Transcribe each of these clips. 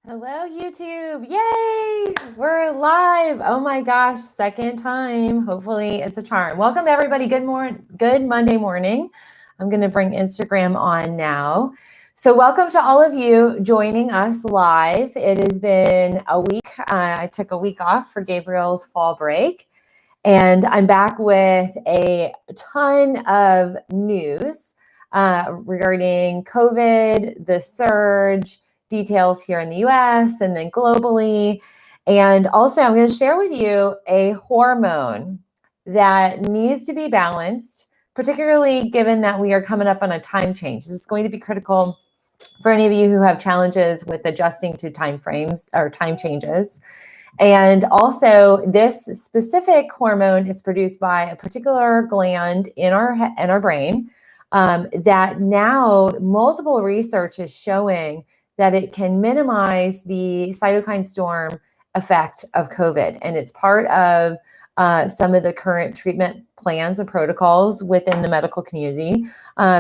Hello, YouTube. Yay! We're live. Oh my gosh, second time. Hopefully it's a charm. Welcome everybody. Good Monday morning. I'm going to bring Instagram on now. So welcome to all of you joining us live. It has been a week. I took a week off for Gabriel's fall break, and I'm back with a ton of news regarding COVID, the surge, details here in the US and then globally. And also I'm going to share with you a hormone that needs to be balanced, particularly given that we are coming up on a time change. This is going to be critical for any of you who have challenges with adjusting to time frames or time changes. And also this specific hormone is produced by a particular gland in our brain that now multiple research is showing that it can minimize the cytokine storm effect of COVID. And it's part of some of the current treatment plans and protocols within the medical community.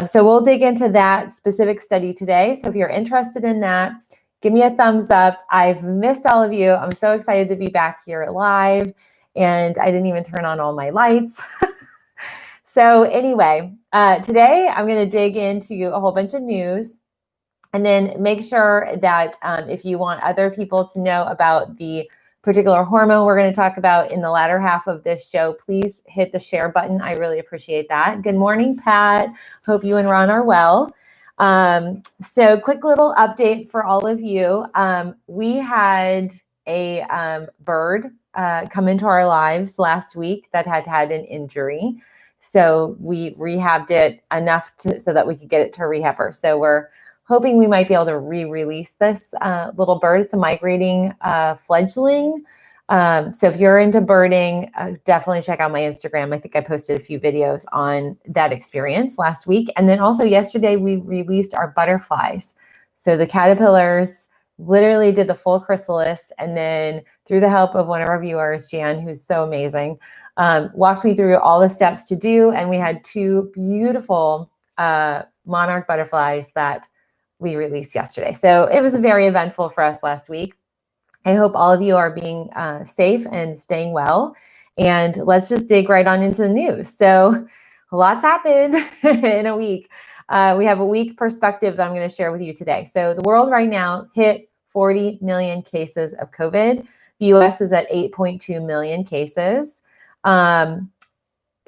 So we'll dig into that specific study today. So if you're interested in that, give me a thumbs up. I've missed all of you. I'm so excited to be back here live. And I didn't even turn on all my lights. So anyway, today I'm going to dig into a whole bunch of news. And then make sure that if you want other people to know about the particular hormone we're going to talk about in the latter half of this show, please hit the share button. I really appreciate that. Good morning, Pat. Hope you and Ron are well. So quick little update for all of you. We had a bird come into our lives last week that had an injury. So we rehabbed it enough so that we could get it to a rehabber. So we're hoping we might be able to re-release this little bird. It's a migrating fledgling. So if you're into birding, definitely check out my Instagram. I think I posted a few videos on that experience last week. And then also yesterday, we released our butterflies. So the caterpillars literally did the full chrysalis. And then through the help of one of our viewers, Jan, who's so amazing, walked me through all the steps to do. And we had two beautiful monarch butterflies that we released yesterday. So it was very eventful for us last week. I hope all of you are being safe and staying well. And let's just dig right on into the news. So a lot's happened in a week. We have a week perspective that I'm going to share with you today. So the world right now hit 40 million cases of COVID. The US is at 8.2 million cases.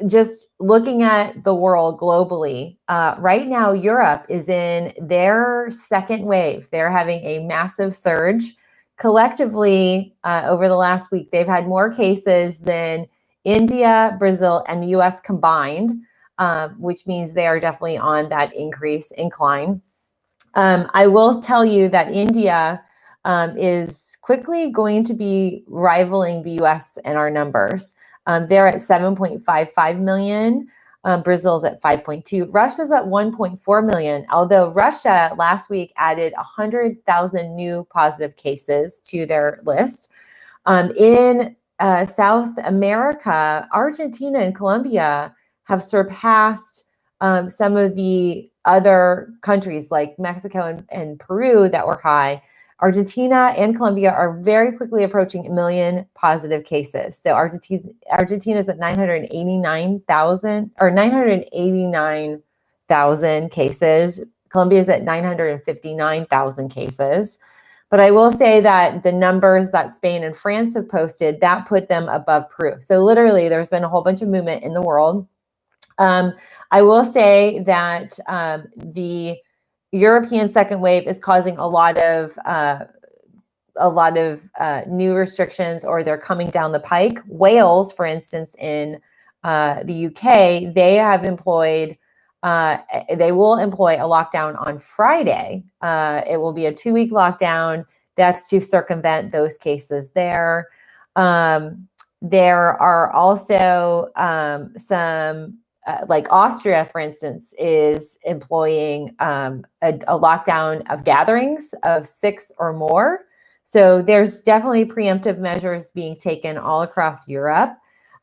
Just looking at the world globally, right now, Europe is in their second wave. They're having a massive surge. Collectively, over the last week, they've had more cases than India, Brazil, and the US combined, which means they are definitely on that incline. I will tell you that India is quickly going to be rivaling the US in our numbers. They're at 7.55 million. Brazil's at 5.2. Russia's at 1.4 million, although Russia last week added 100,000 new positive cases to their list. In South America, Argentina and Colombia have surpassed some of the other countries like Mexico and Peru that were high. Argentina and Colombia are very quickly approaching 1 million positive cases. So Argentina's at 989,000 cases. Colombia's at 959,000 cases. But I will say that the numbers that Spain and France have posted, that put them above Peru. So literally there's been a whole bunch of movement in the world. I will say that the European second wave is causing a lot of new restrictions, or they're coming down the pike. Wales, for instance, in the UK, they will employ a lockdown on Friday. It will be a 2-week lockdown. That's to circumvent those cases there. There are also some like Austria, for instance, is employing a lockdown of gatherings of 6 or more. So there's definitely preemptive measures being taken all across Europe.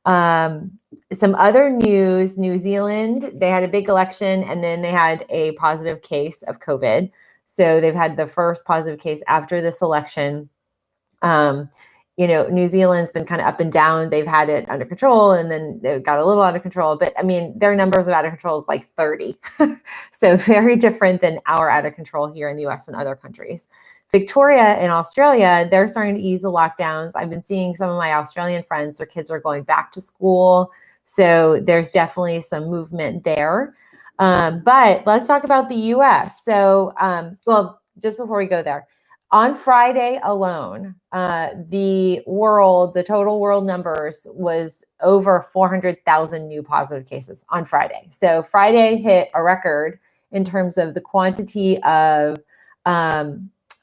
Some other news, New Zealand, they had a big election and then they had a positive case of COVID. So they've had the first positive case after this election. New Zealand's been kind of up and down. They've had it under control and then they got a little out of control. But I mean, their numbers of out of control is like 30. So very different than our out of control here in the US and other countries. Victoria in Australia, they're starting to ease the lockdowns. I've been seeing some of my Australian friends, their kids are going back to school. So there's definitely some movement there. But let's talk about the US. So, just before we go there, on Friday alone, the total world numbers was over 400,000 new positive cases on Friday. So Friday hit a record in terms of the quantity of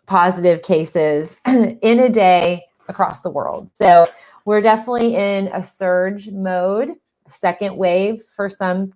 positive cases in a day across the world. So we're definitely in a surge mode, second wave for some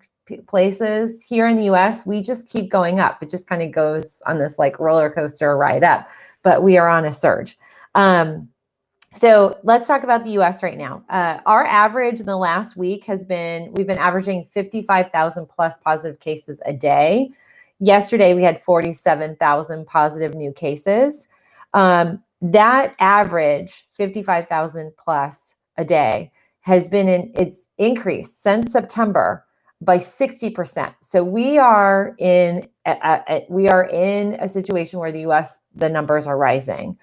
places. Here in the US, we just keep going up. It just kind of goes on this like roller coaster ride up, but we are on a surge. So let's talk about the US right now. Our average in the last week we've been averaging 55,000 plus positive cases a day. Yesterday, we had 47,000 positive new cases. That average, 55,000 plus a day, it's increased since September by 60%. So we are in a situation where the US, the numbers are rising.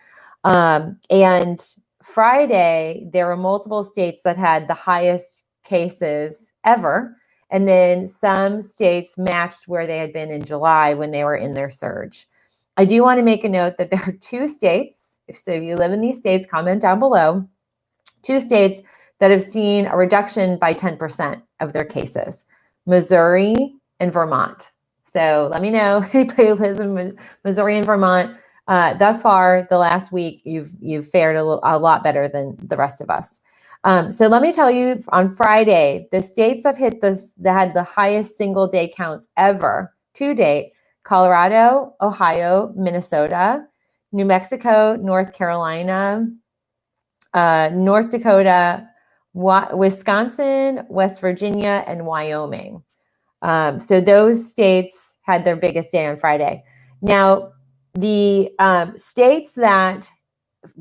And Friday, there were multiple states that had the highest cases ever. And then some states matched where they had been in July when they were in their surge. I do want to make a note that there are two states, if you live in these states, comment down below, two states that have seen a reduction by 10% of their cases, Missouri and Vermont. So let me know, anybody who lives in Missouri and Vermont, thus far, the last week, you've fared a lot better than the rest of us. So let me tell you, on Friday, the states that had the highest single day counts ever to date: Colorado, Ohio, Minnesota, New Mexico, North Carolina, North Dakota, Wisconsin, West Virginia, and Wyoming. So those states had their biggest day on Friday. Now, the states that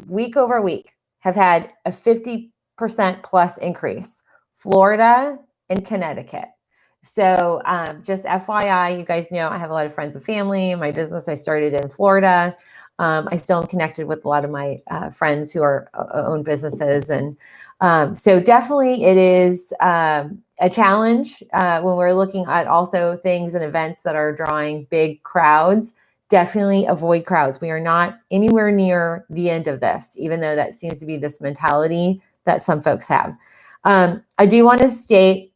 week over week have had a 50% plus increase: Florida and Connecticut. So just FYI, you guys know I have a lot of friends and family. My business I started in Florida. I still am connected with a lot of my friends who own businesses. And so definitely it is a challenge when we're looking at also things and events that are drawing big crowds. Definitely avoid crowds. We are not anywhere near the end of this, even though that seems to be this mentality that some folks have. I do want to state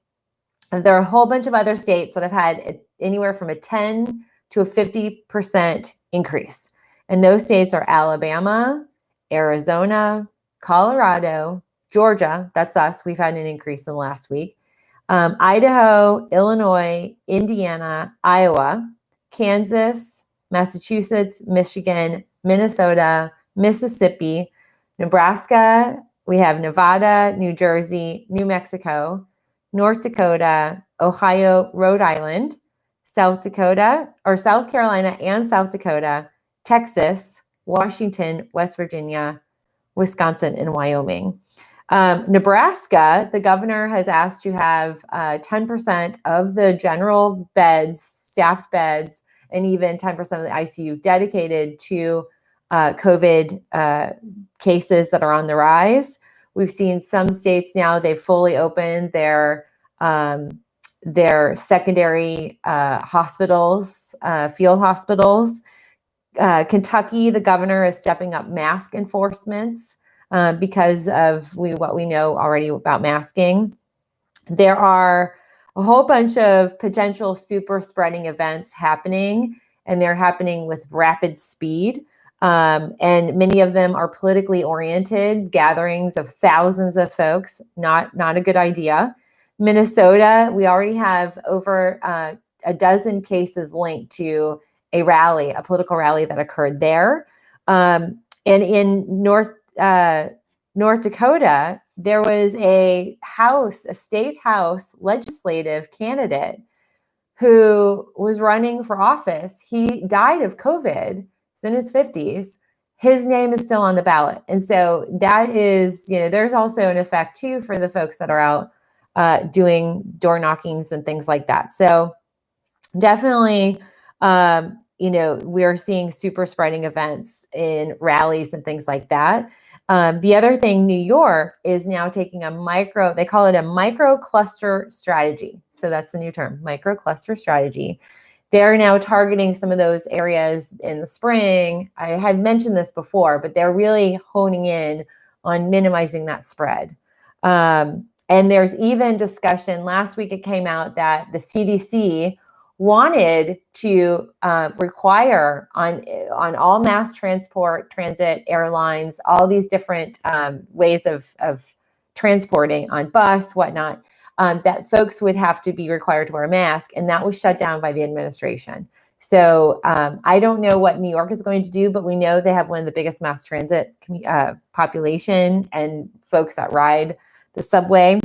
that there are a whole bunch of other states that have had anywhere from a 10 to a 50% increase. And those states are Alabama, Arizona, Colorado, Georgia, that's us. We've had an increase in the last week. Idaho, Illinois, Indiana, Iowa, Kansas, Massachusetts, Michigan, Minnesota, Mississippi, Nebraska. We have Nevada, New Jersey, New Mexico, North Dakota, Ohio, Rhode Island, South Carolina and South Dakota, Texas, Washington, West Virginia, Wisconsin, and Wyoming. Nebraska, the governor has asked to have 10% of the general beds, staffed beds, and even 10% of the ICU dedicated to COVID cases that are on the rise. We've seen some states now, they've fully opened their secondary hospitals, field hospitals. Kentucky, the governor is stepping up mask enforcements because of what we know already about masking. There are a whole bunch of potential super spreading events happening, and they're happening with rapid speed. And many of them are politically oriented gatherings of thousands of folks. Not a good idea. Minnesota, we already have over a dozen cases linked to a political rally that occurred there. And in North Dakota, there was a state house legislative candidate who was running for office. He died of COVID. He's in his 50s. His name is still on the ballot. And so that is, there's also an effect too for the folks that are out doing door knockings and things like that. So definitely, we're seeing super spreading events in rallies and things like that. The other thing, New York is now taking they call it a micro cluster strategy. So that's a new term, micro cluster strategy. They're now targeting some of those areas in the spring. I had mentioned this before, but they're really honing in on minimizing that spread. And there's even discussion, last week it came out that the CDC wanted to require on all mass transit, airlines, all these different ways of transporting on bus, whatnot, that folks would have to be required to wear a mask, and that was shut down by the administration. So I don't know what New York is going to do, but we know they have one of the biggest mass transit population and folks that ride the subway.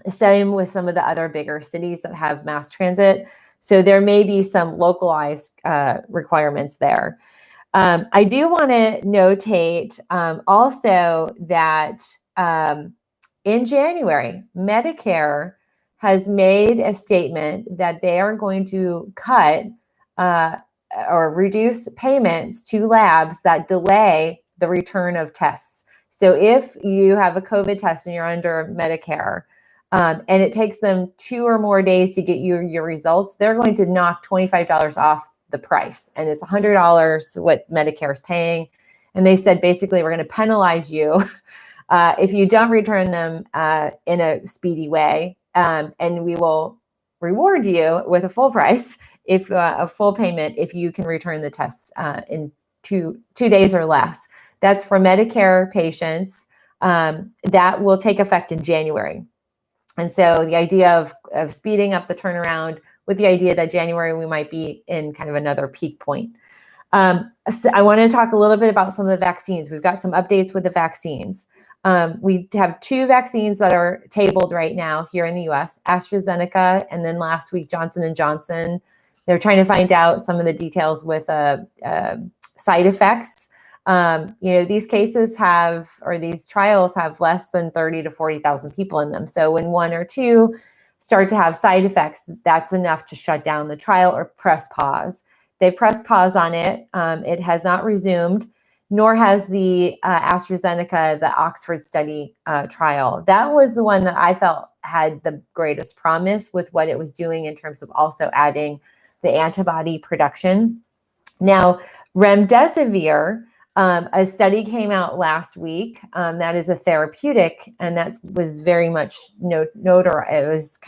Same with some of the other bigger cities that have mass transit. So there may be some localized requirements there. I do want to notate also that in January, Medicare has made a statement that they are going to cut or reduce payments to labs that delay the return of tests. So if you have a COVID test and you're under Medicare, and it takes them 2 or more days to get you your results, they're going to knock $25 off the price. And it's $100 what Medicare is paying. And they said, basically, we're going to penalize you if you don't return them in a speedy way. And we will reward you with a full price, if a full payment, if you can return the tests in two days or less. That's for Medicare patients. That will take effect in January. And so the idea of speeding up the turnaround with the idea that January we might be in kind of another peak point. So I want to talk a little bit about some of the vaccines. We've got some updates with the vaccines. We have 2 vaccines that are tabled right now here in the US, AstraZeneca, and then last week, Johnson & Johnson. They're trying to find out some of the details with side effects. These cases these trials have less than 30 to 40,000 people in them. So when 1 or 2 start to have side effects, that's enough to shut down the trial or press pause. They pressed pause on it. It has not resumed, nor has the AstraZeneca, the Oxford study trial. That was the one that I felt had the greatest promise with what it was doing in terms of also adding the antibody production. Now, remdesivir, a study came out last week that is a therapeutic, and that was very much it was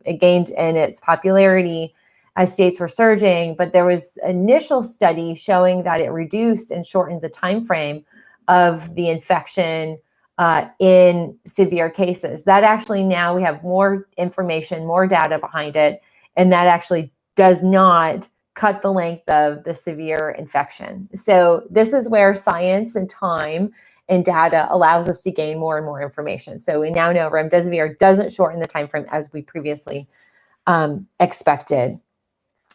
it gained in its popularity as states were surging, but there was initial study showing that it reduced and shortened the time frame of the infection in severe cases. That actually now we have more information, more data behind it, and that actually does not cut the length of the severe infection. So this is where science and time and data allows us to gain more and more information. So we now know remdesivir doesn't shorten the time frame as we previously expected.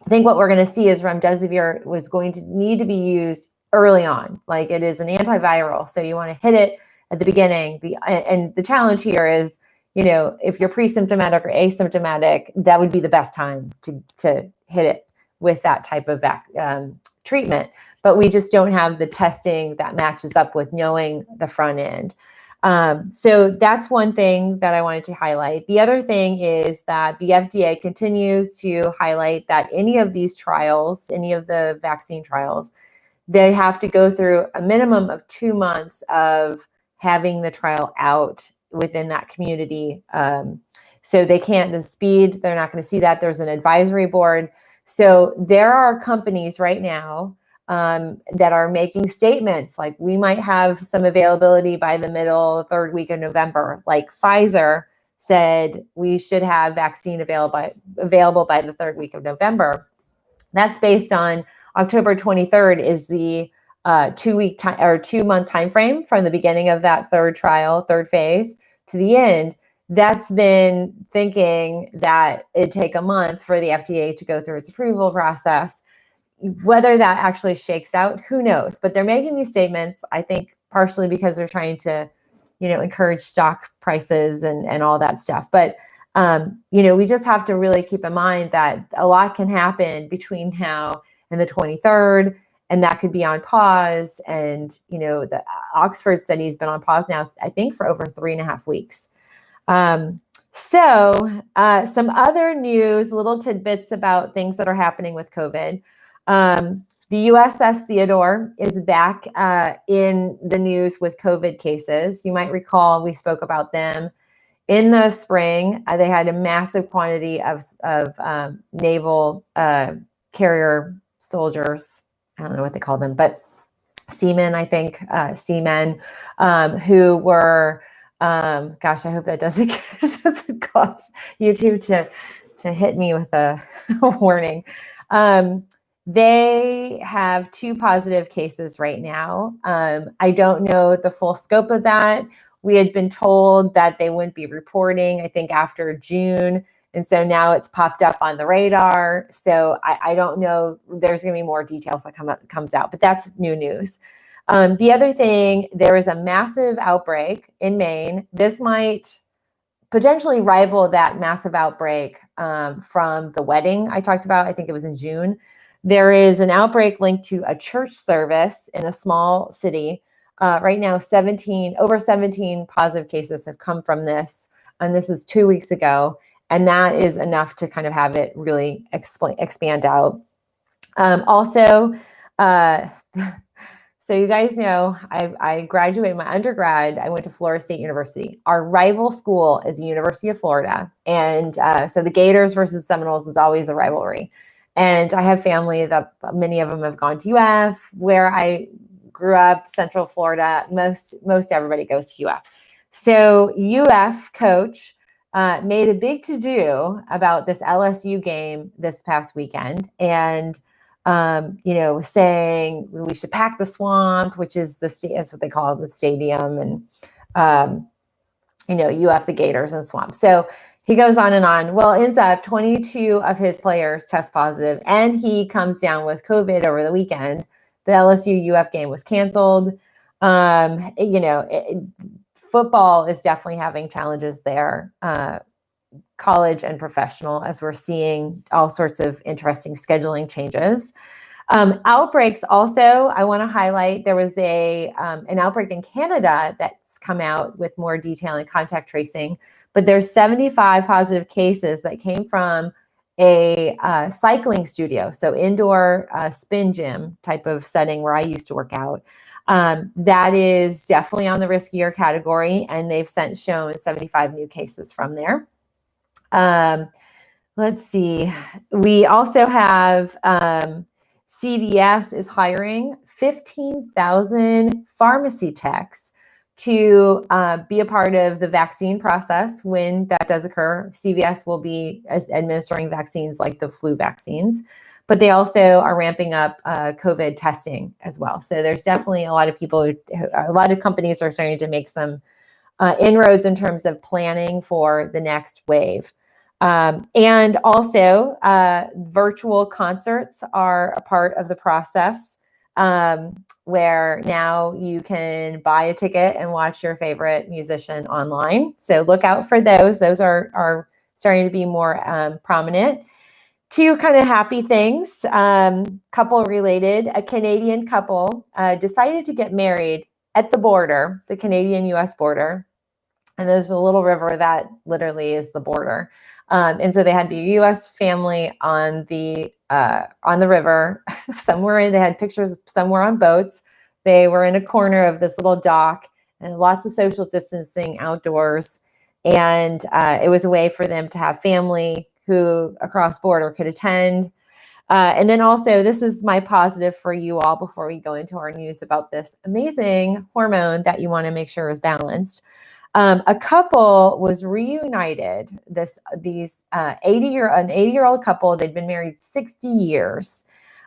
I think what we're going to see is remdesivir was going to need to be used early on. Like, it is an antiviral, so you want to hit it at the beginning. And the challenge here is, if you're pre-symptomatic or asymptomatic, that would be the best time to hit it with that type of treatment. But we just don't have the testing that matches up with knowing the front end. So that's one thing that I wanted to highlight. The other thing is that the FDA continues to highlight that any of these trials, any of the vaccine trials, they have to go through a minimum of 2 months of having the trial out within that community. So they can't, the speed, they're not going to see that. There's an advisory board. So there are companies right now that are making statements like, we might have some availability by the middle, 3rd week of November. Like Pfizer said, we should have vaccine available by the 3rd week of November. That's based on October 23rd is the 2 month time frame from the beginning of that third phase to the end. that's been thinking that it'd take a month for the FDA to go through its approval process. Whether that actually shakes out, who knows? But they're making these statements, I think, partially because they're trying to, encourage stock prices and all that stuff. But, we just have to really keep in mind that a lot can happen between now and the 23rd, and that could be on pause. And, the Oxford study has been on pause now, I think, for over 3.5 weeks. Some other news, little tidbits about things that are happening with COVID. The USS Theodore is back in the news with COVID cases. You might recall we spoke about them in the spring. They had a massive quantity of naval carrier soldiers. I don't know what they call them, but seamen, I think, who were, gosh, I hope that doesn't cause YouTube to hit me with a warning. They have 2 positive cases right now. I don't know the full scope of that. We had been told that they wouldn't be reporting, I think, after June. And so now it's popped up on the radar. So I don't know. There's going to be more details that comes out, but that's new news. The other thing, there is a massive outbreak in Maine. This might potentially rival that massive outbreak from the wedding I talked about. I think it was in June. There is an outbreak linked to a church service in a small city. Right now, over 17 positive cases have come from this. And this is 2 weeks ago. And that is enough to kind of have it really expand out. So you guys know, I graduated my undergrad. I went to Florida State University. Our rival school is the University of Florida. And so the Gators versus Seminoles is always a rivalry. And I have family that many of them have gone to UF, where I grew up, Central Florida. Most everybody goes to UF. So UF coach made a big to-do about this LSU game this past weekend. And saying we should pack the swamp, which is that's what they call the stadium, and UF the Gators and swamp. So he goes on and on. Well, ends up 22 of his players test positive, and he comes down with COVID over the weekend. The LSU UF game was canceled. Football is definitely having challenges there. College and professional, as we're seeing all sorts of interesting scheduling changes. Outbreaks also, I want to highlight, there was an outbreak in Canada that's come out with more detail and contact tracing, but there's 75 positive cases that came from a cycling studio, so indoor spin gym type of setting where I used to work out. That is definitely on the riskier category, and they've since shown 75 new cases from there. Let's see. We also have CVS is hiring 15,000 pharmacy techs to be a part of the vaccine process when that does occur. CVS will be administering vaccines like the flu vaccines, but they also are ramping up COVID testing as well. So there's definitely a lot of a lot of companies are starting to make some inroads in terms of planning for the next wave. And also virtual concerts are a part of the process, where now you can buy a ticket and watch your favorite musician online. So look out for those. Those are starting to be more prominent. 2 kind of happy things, couple related. A Canadian couple decided to get married at the border, the Canadian-US border. And there's a little river that literally is the border. And so they had the U.S. family on the river somewhere. They had pictures somewhere on boats. They were in a corner of this little dock, and lots of social distancing outdoors. And it was a way for them to have family who across border could attend. And then also, this is my positive for you all before we go into our news about this amazing hormone that you want to make sure is balanced. A couple was reunited. An 80-year-old couple. They'd been married 60 years.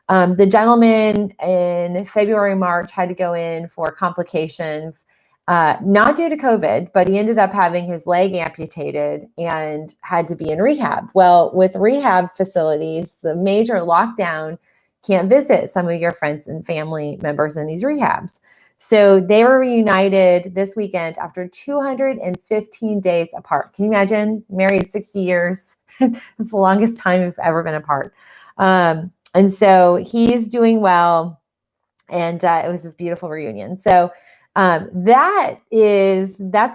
The gentleman in February, March had to go in for complications. not due to COVID, but he ended up having his leg amputated and had to be in rehab. Well, with rehab facilities, the major lockdown, can't visit some of your friends and family members in these rehabs. So they were reunited this weekend after 215 days apart. Can you imagine? Married 60 years. That's the longest time we've ever been apart. And so he's doing well. And it was this beautiful reunion. So that's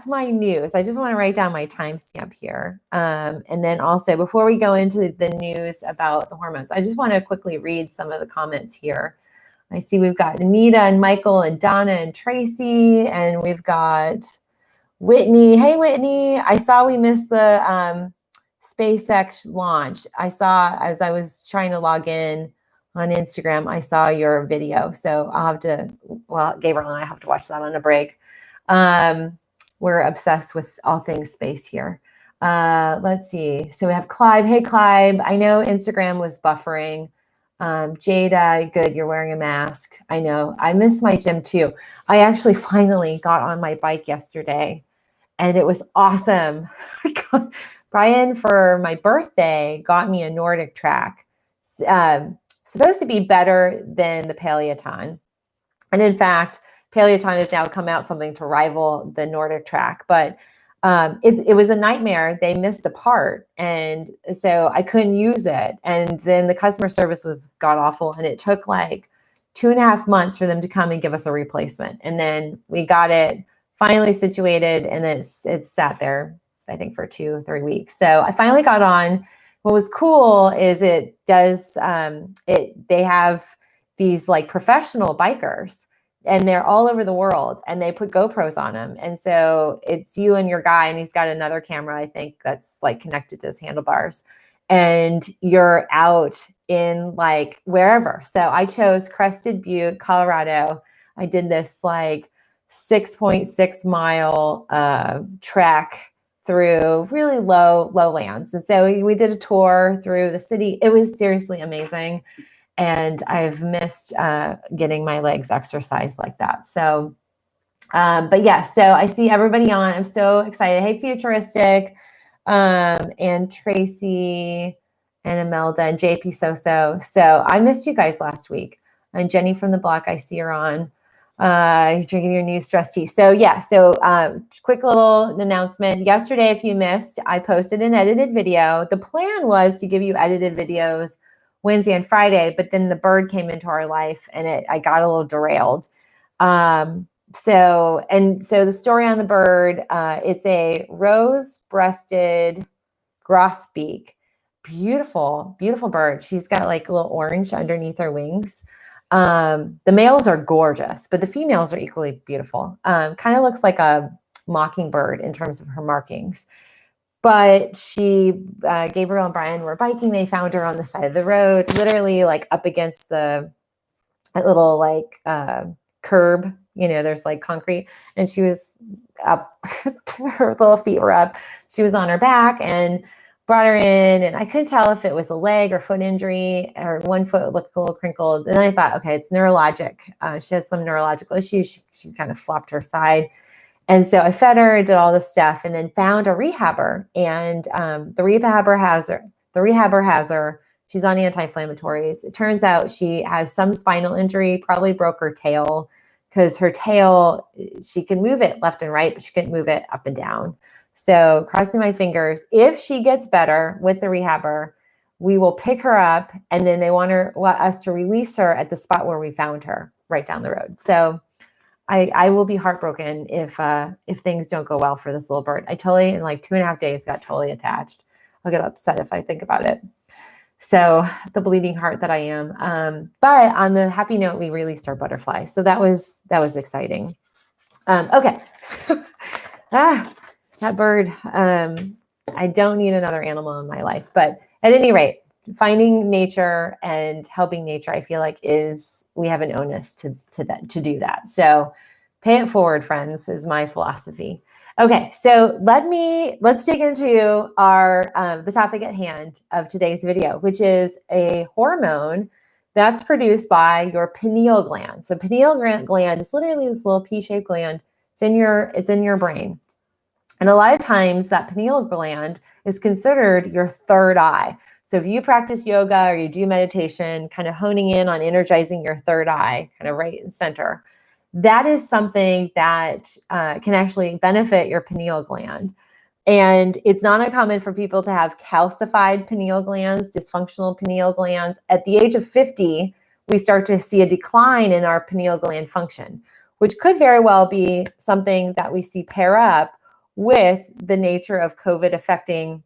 my news. I just want to write down my timestamp here. And then also, before we go into the news about the hormones, I just want to quickly read some of the comments here. I see we've got Anita and Michael and Donna and Tracy, and we've got Whitney. Hey, Whitney. I saw we missed the SpaceX launch. I saw as I was trying to log in on Instagram, I saw your video. So I'll have to, well, Gabriel and I have to watch that on a break. We're obsessed with all things space here. Let's see. So we have Clive. Hey, Clive. I know Instagram was buffering. Jada, good. You're wearing a mask. I know. I miss my gym too. I actually finally got on my bike yesterday and it was awesome. Brian, for my birthday, got me a Nordic track. Supposed to be better than the Peloton. And in fact, Peloton has now come out something to rival the Nordic track, but it was a nightmare. They missed a part. And so I couldn't use it. And then the customer service was god awful. And it took like 2.5 months for them to come and give us a replacement. And then we got it finally situated and it's sat there, I think for 2 or 3 weeks. So I finally got on. What was cool is it does, they have these like professional bikers and they're all over the world and they put GoPros on them. And so it's you and your guy and he's got another camera, I think that's like connected to his handlebars and you're out in like wherever. So I chose Crested Butte, Colorado. I did this like 6.6 mile trek through really low lands. And so we did a tour through the city. It was seriously amazing. And I've missed getting my legs exercised like that. So, but yeah, so I see everybody on. I'm so excited. Hey, Futuristic, and Tracy and Imelda and JP Soso. So I missed you guys last week. And Jenny from the block, I see her on. You're drinking your new stress tea. So yeah, so quick little announcement. Yesterday, if you missed, I posted an edited video. The plan was to give you edited videos Wednesday and Friday, but then the bird came into our life and I got a little derailed. So the story on the bird, it's a rose-breasted grosbeak. Beautiful, beautiful bird. She's got like a little orange underneath her wings. The males are gorgeous, but the females are equally beautiful. Kind of looks like a mockingbird in terms of her markings. But Gabriel and Brian were biking. They found her on the side of the road, literally like up against that little like curb. You know, there's like concrete, and she was up. Her little feet were up. She was on her back and brought her in, and I couldn't tell if it was a leg or foot injury, or one foot looked a little crinkled. And I thought, okay, it's neurologic. She has some neurological issues. She kind of flopped her side. And so I fed her, did all this stuff, and then found a rehabber. And the rehabber has her. She's on anti-inflammatories. It turns out she has some spinal injury, probably broke her tail, because her tail, she can move it left and right, but she couldn't move it up and down. So crossing my fingers, if she gets better with the rehabber, we will pick her up, and then they want us to release her at the spot where we found her, right down the road. So I will be heartbroken if things don't go well for this little bird. I totally, in like 2.5 days, got totally attached. I'll get upset if I think about it. So the bleeding heart that I am. But on the happy note, we released our butterfly. So that was exciting. Okay. So, that bird, I don't need another animal in my life. But at any rate, finding nature and helping nature, I feel like we have an onus to do that. So pay it forward, friends, is my philosophy. Okay, so let's dig into the topic at hand of today's video, which is a hormone that's produced by your pineal gland. So pineal gland is literally this little pea-shaped gland It's in your brain. And a lot of times that pineal gland is considered your third eye. So if you practice yoga or you do meditation, kind of honing in on energizing your third eye, kind of right in center, that is something that can actually benefit your pineal gland. And it's not uncommon for people to have calcified pineal glands, dysfunctional pineal glands. At the age of 50, we start to see a decline in our pineal gland function, which could very well be something that we see pair up with the nature of COVID affecting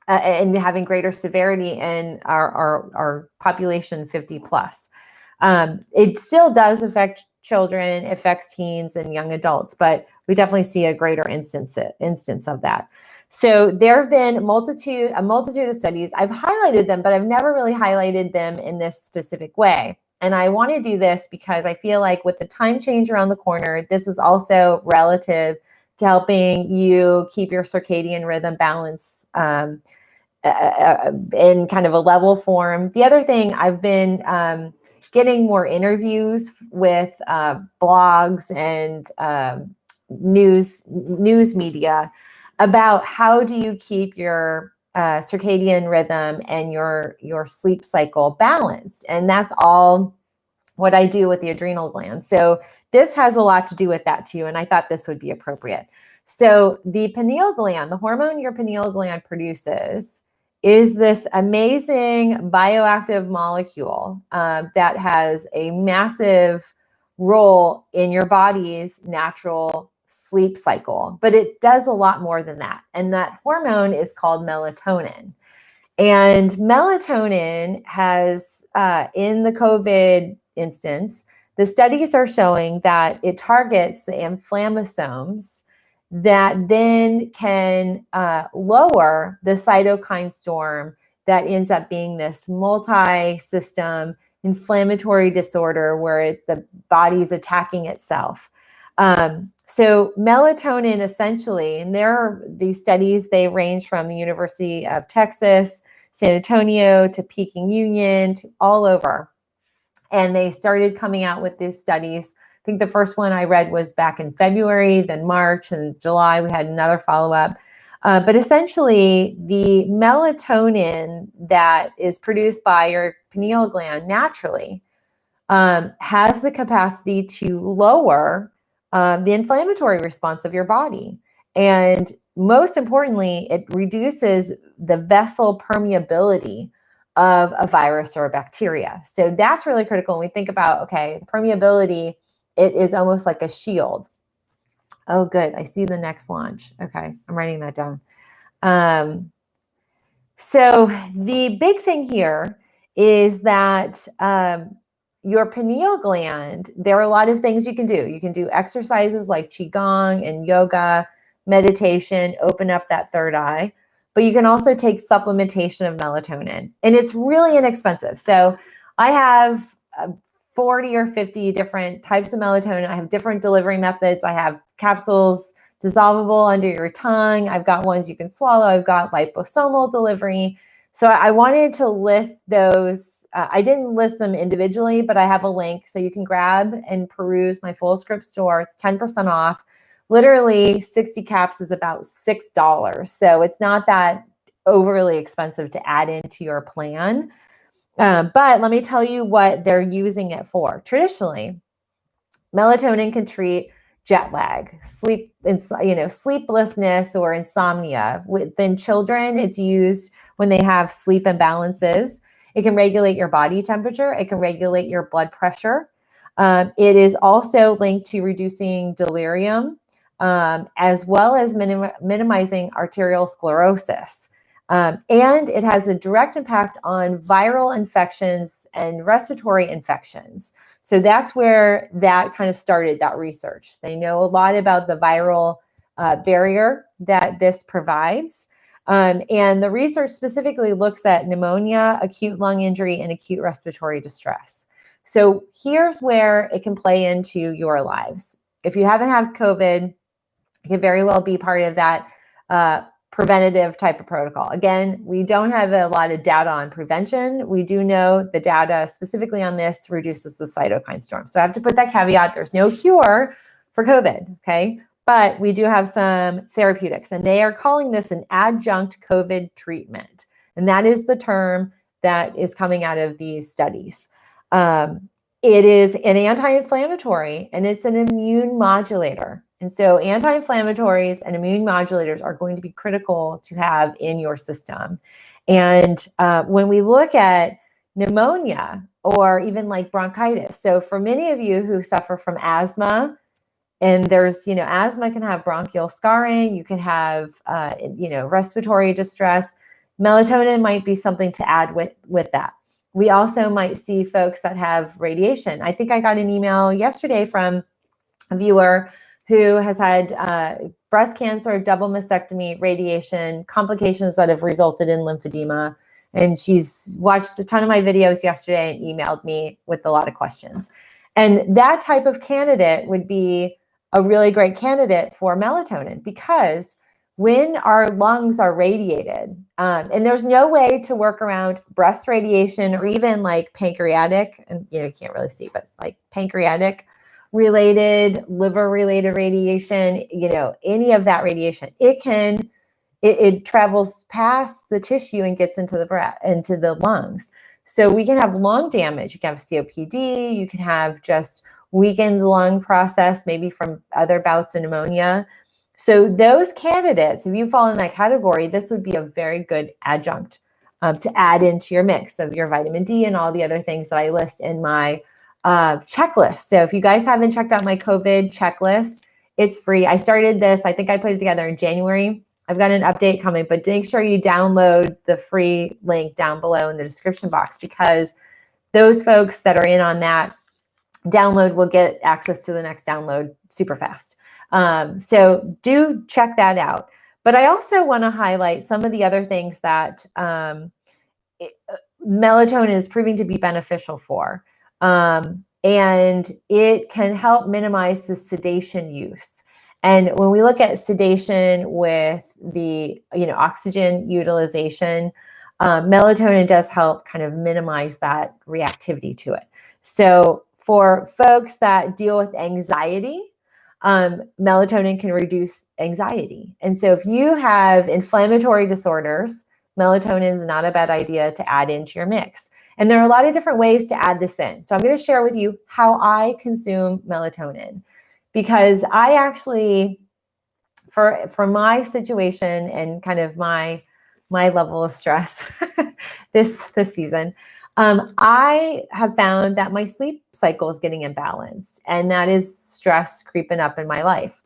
and having greater severity in our population 50 plus. It still does affect children, affects teens and young adults, but we definitely see a greater instance of that. So there have been a multitude of studies. I've highlighted them, but I've never really highlighted them in this specific way. And I want to do this because I feel like with the time change around the corner, this is also relative to helping you keep your circadian rhythm balance in kind of a level form. The other thing, I've been getting more interviews with blogs and news media about how do you keep your circadian rhythm and your sleep cycle balanced. And that's all what I do with the adrenal glands. So this has a lot to do with that too. And I thought this would be appropriate. So the pineal gland, the hormone your pineal gland produces, is this amazing bioactive molecule that has a massive role in your body's natural sleep cycle, but it does a lot more than that. And that hormone is called melatonin. And melatonin has, in the COVID instance, the studies are showing that it targets the inflammasomes that then can lower the cytokine storm that ends up being this multi-system inflammatory disorder where the body's attacking itself. So melatonin essentially, and there are these studies, they range from the University of Texas, San Antonio, to Peking Union, to all over. And they started coming out with these studies. I think the first one I read was back in February, then March, and July we had another follow-up. But essentially, the melatonin that is produced by your pineal gland naturally has the capacity to lower the inflammatory response of your body. And most importantly, it reduces the vessel permeability of a virus or a bacteria. So that's really critical when we think about, okay, permeability, it is almost like a shield. Oh, good. I see the next launch. Okay, I'm writing that down. So the big thing here is that your pineal gland, there are a lot of things you can do. You can do exercises like Qigong and yoga, meditation, open up that third eye. But you can also take supplementation of melatonin. And it's really inexpensive. So I have 40 or 50 different types of melatonin. I have different delivery methods. I have capsules dissolvable under your tongue. I've got ones you can swallow. I've got liposomal delivery. So I wanted to list those. I didn't list them individually, but I have a link so you can grab and peruse my full script store. It's 10% off. Literally 60 caps is about $6. So it's not that overly expensive to add into your plan. But let me tell you what they're using it for. Traditionally, melatonin can treat jet lag, sleeplessness or insomnia. Within children, it's used when they have sleep imbalances. It can regulate your body temperature. It can regulate your blood pressure. It is also linked to reducing delirium, as well as minimizing arteriosclerosis. And it has a direct impact on viral infections and respiratory infections. So that's where that kind of started, that research. They know a lot about the viral barrier that this provides. And the research specifically looks at pneumonia, acute lung injury, and acute respiratory distress. So here's where it can play into your lives. If you haven't had COVID, it can very well be part of that preventative type of protocol. Again, we don't have a lot of data on prevention. We do know the data specifically on this reduces the cytokine storm. So I have to put that caveat. There's no cure for COVID, okay? But we do have some therapeutics, and they are calling this an adjunct COVID treatment. And that is the term that is coming out of these studies. It is an anti-inflammatory, and it's an immune modulator. And so anti-inflammatories and immune modulators are going to be critical to have in your system. And when we look at pneumonia or even like bronchitis, so for many of you who suffer from asthma, and there's, asthma can have bronchial scarring, you can have, respiratory distress. Melatonin might be something to add with that. We also might see folks that have radiation. I think I got an email yesterday from a viewer who has had breast cancer, double mastectomy, radiation, complications that have resulted in lymphedema. And she's watched a ton of my videos yesterday and emailed me with a lot of questions. And that type of candidate would be a really great candidate for melatonin, because when our lungs are radiated, and there's no way to work around breast radiation or even like pancreatic, and you can't really see, but like pancreatic related, liver related radiation, any of that radiation, it travels past the tissue and gets into the lungs. So we can have lung damage. You can have COPD. You can have just weakened lung process, maybe from other bouts of pneumonia. So those candidates, if you fall in that category, this would be a very good adjunct to add into your mix of your vitamin D and all the other things that I list in my checklist. So if you guys haven't checked out my COVID checklist, it's free. I started this, I think I put it together in January. I've got an update coming, but make sure you download the free link down below in the description box, because those folks that are in on that download will get access to the next download super fast. So do check that out. But I also want to highlight some of the other things that melatonin is proving to be beneficial for. And it can help minimize the sedation use. And when we look at sedation with the oxygen utilization, melatonin does help kind of minimize that reactivity to it. So for folks that deal with anxiety, melatonin can reduce anxiety. And so if you have inflammatory disorders, melatonin is not a bad idea to add into your mix. And there are a lot of different ways to add this in. So I'm going to share with you how I consume melatonin, because I actually, for my situation and kind of my level of stress this season, I have found that my sleep cycle is getting imbalanced, and that is stress creeping up in my life.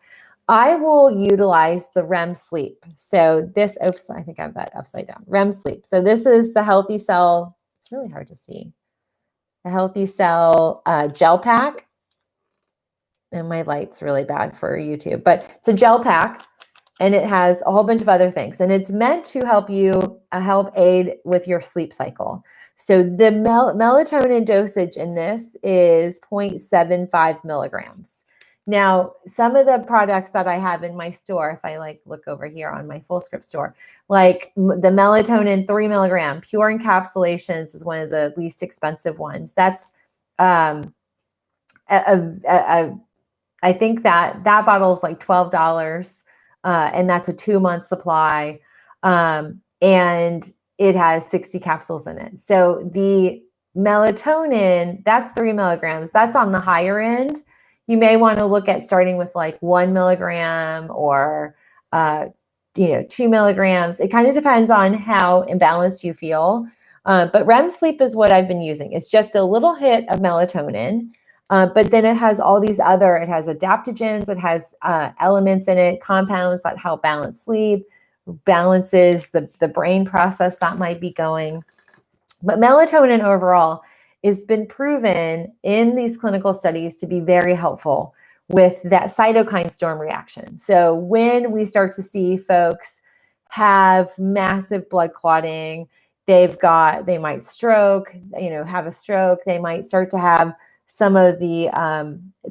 I will utilize the REM sleep. So this, oops, I think I have that upside down. REM sleep. So this is the Healthy Cell. It's really hard to see. The Healthy Cell gel pack. And my light's really bad for YouTube, but it's a gel pack, and it has a whole bunch of other things. And it's meant to help you, help aid with your sleep cycle. So the melatonin dosage in this is 0.75 milligrams. Now, some of the products that I have in my store, if I look over here on my Full Script store, like the melatonin 3 milligram pure encapsulations is one of the least expensive ones. That's I think that bottle is like $12, and that's a 2-month supply, and it has 60 capsules in it. So the melatonin, that's 3 milligrams. That's on the higher end. You may want to look at starting with like 1 milligram or 2 milligrams. It kind of depends on how imbalanced you feel. But REM sleep is what I've been using. It's just a little hit of melatonin. But then it has all these other, it has adaptogens, it has elements in it, compounds that help balance sleep, balances the brain process that might be going. But melatonin overall has been proven in these clinical studies to be very helpful with that cytokine storm reaction. So when we start to see folks have massive blood clotting, they might stroke, have a stroke, they might start to have some of the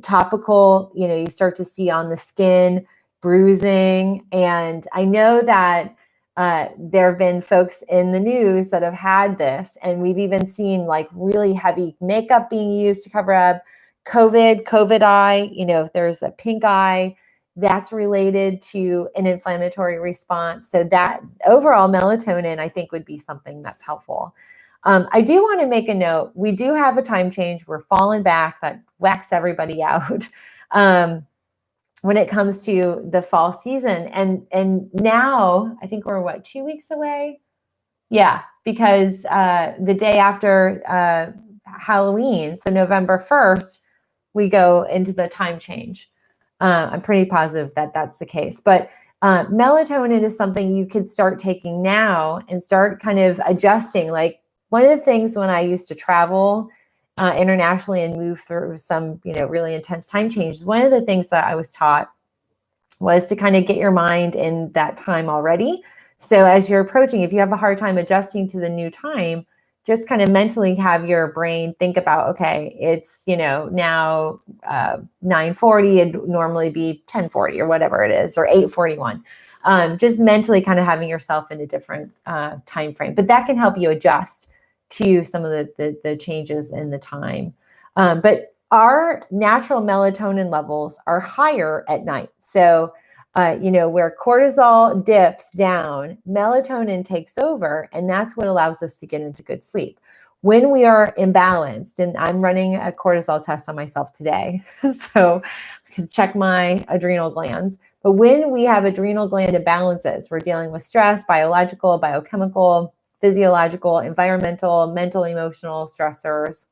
topical, you start to see on the skin bruising. And I know that there have been folks in the news that have had this, and we've even seen like really heavy makeup being used to cover up, COVID eye, if there's a pink eye, that's related to an inflammatory response. So that overall melatonin, I think, would be something that's helpful. I do want to make a note. We do have a time change. We're falling back. That whacks everybody out when it comes to the fall season. And now I think we're 2 weeks away? Yeah, because the day after Halloween, so November 1st, we go into the time change. I'm pretty positive that that's the case. But melatonin is something you could start taking now and start kind of adjusting. Like one of the things when I used to travel internationally and move through some, really intense time changes, one of the things that I was taught was to kind of get your mind in that time already. So as you're approaching, if you have a hard time adjusting to the new time, just kind of mentally have your brain think about, okay, it's, now 9:40, it'd normally be 10:40 or whatever it is, or 8:41. Just mentally kind of having yourself in a different time frame. But that can help you adjust to some of the changes in the time. But our natural melatonin levels are higher at night. So where cortisol dips down, melatonin takes over, and that's what allows us to get into good sleep. When we are imbalanced, and I'm running a cortisol test on myself today, so I can check my adrenal glands. But when we have adrenal gland imbalances, we're dealing with stress, biological, biochemical, physiological, environmental, mental, emotional stressors,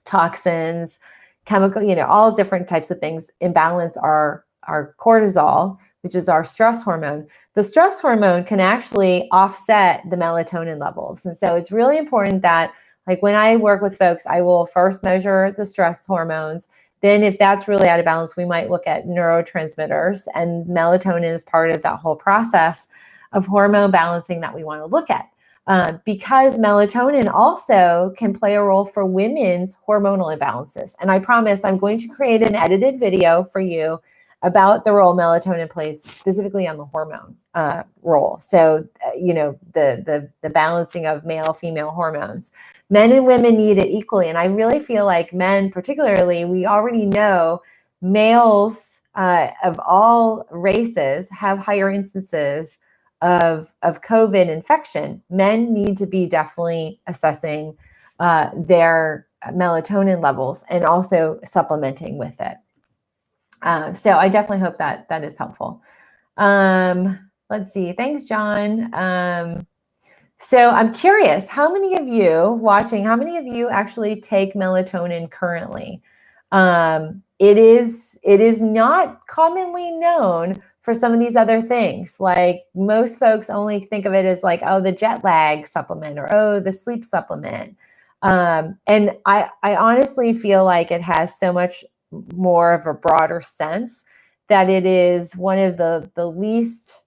toxins, chemical, all different types of things imbalance our cortisol, which is our stress hormone. The stress hormone can actually offset the melatonin levels. And so it's really important that, like when I work with folks, I will first measure the stress hormones. Then if that's really out of balance, we might look at neurotransmitters, and melatonin is part of that whole process of hormone balancing that we want to look at. Because melatonin also can play a role for women's hormonal imbalances. And I promise I'm going to create an edited video for you about the role melatonin plays specifically on the hormone role. So, the balancing of male, female hormones. Men and women need it equally. And I really feel like men, particularly, we already know males of all races have higher instances of COVID infection. Men need to be definitely assessing their melatonin levels and also supplementing with it. So I definitely hope that is helpful. Let's see. Thanks, John. So I'm curious, how many of you actually take melatonin currently? It is not commonly known for some of these other things. Like most folks only think of it as like, oh, the jet lag supplement, or oh, the sleep supplement. And I honestly feel like it has so much more of a broader sense that it is one of the least